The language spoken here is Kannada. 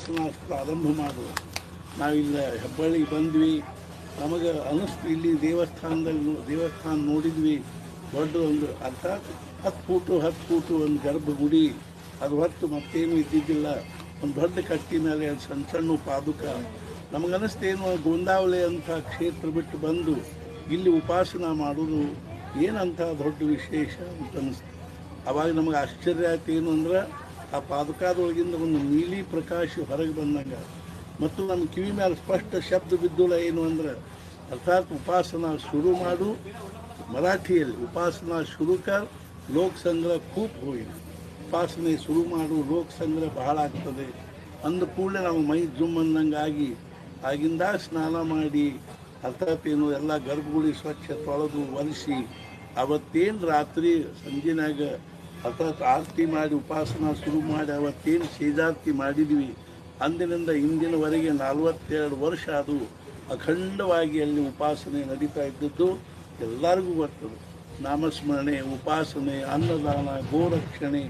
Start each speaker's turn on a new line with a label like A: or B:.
A: ಉಪಾಸನಾ ಪ್ರಾರಂಭ ಮಾಡುವ. ನಾವಿಲ್ಲ ಹೆಬ್ಬಳ್ಳಿಗೆ ಬಂದ್ವಿ, ನಮಗೆ ಅನ್ನಿಸ್ತು ಇಲ್ಲಿ ದೇವಸ್ಥಾನ ನೋಡಿದ್ವಿ. ದೊಡ್ಡ ಒಂದು ಅರ್ಥಾತ್ 10 ಫೂಟು ಒಂದು ಗರ್ಭಗುಡಿ, ಅದು ಹೊತ್ತು ಮತ್ತೇನು ಇದ್ದಿದ್ದಿಲ್ಲ. ಒಂದು ದೊಡ್ಡ ಕಟ್ಟಿ ಮೇಲೆ ಅದು ಸಣ್ಣ ಸಣ್ಣ ಪಾದುಕ. ನಮಗನ್ನಿಸ್ತೇನು ಗೋಂದಾವಲೆ ಅಂತ ಕ್ಷೇತ್ರ ಬಿಟ್ಟು ಬಂದು ಇಲ್ಲಿ ಉಪಾಸನ ಮಾಡೋದು ಏನಂತ ದೊಡ್ಡ ವಿಶೇಷ ಅಂತ ಅನ್ನಿಸ್ತು. ಆವಾಗ ನಮಗೆ ಆಶ್ಚರ್ಯ ಆಯ್ತು. ಏನು ಅಂದ್ರೆ ಆ ಪಾದುಕಾದೊಳಗಿಂದ ಒಂದು ನೀಲಿ ಪ್ರಕಾಶ ಹೊರಗೆ ಬಂದಂಗೆ ಮತ್ತು ನಮ್ಮ ಕಿವಿ ಮೇಲೆ ಸ್ಪಷ್ಟ ಶಬ್ದ ಬಿದ್ದುಲ್ಲ. ಏನು ಅಂದ್ರೆ ಅರ್ಥಾತ್ ಉಪಾಸನಾ ಶುರು ಮಾಡು, ಮರಾಠಿಯಲ್ಲಿ ಉಪಾಸನಾ ಶುರು ಕರ್ ಲೋಕ ಸಂಗ್ರಹ ಖೂಬ್ ಹೋಯಿತು. ಉಪಾಸನೆ ಶುರು ಮಾಡು, ಲೋಕ ಸಂಗ್ರಹ ಬಹಳ ಆಗ್ತದೆ ಅಂದ ಕೂಡಲೇ ನಾವು ಮೈ ಜುಮ್ ಅಂದಂಗಾಗಿ ಆಗಿಂದ ಸ್ನಾನ ಮಾಡಿ ಅರ್ಥಾತ್ ಏನು ಎಲ್ಲ ಗರ್ಭಗುಡಿ ಸ್ವಚ್ಛ ತೊಳೆದು ಒರೆಸಿ ಅವತ್ತೇನು ರಾತ್ರಿ ಸಂಜೆನಾಗ ಅರ್ಥಾತ್ ಆರತಿ ಮಾಡಿ ಉಪಾಸನಾ ಶುರು ಮಾಡಿ ಅವತ್ತೇನು ಸೇಜಾರತಿ ಮಾಡಿದ್ವಿ ಅಂದಿನಿಂದ ಇಂದಿನವರೆಗೆ 42 ವರ್ಷ ಅದು ಅಖಂಡವಾಗಿ ಅಲ್ಲಿ ಉಪಾಸನೆ ನಡೀತಾ ಇದ್ದದ್ದು ಎಲ್ಲರಿಗೂ ಬರ್ತದೆ. ನಾಮಸ್ಮರಣೆ, ಉಪಾಸನೆ, ಅನ್ನದಾನ, ಗೋರಕ್ಷಣೆ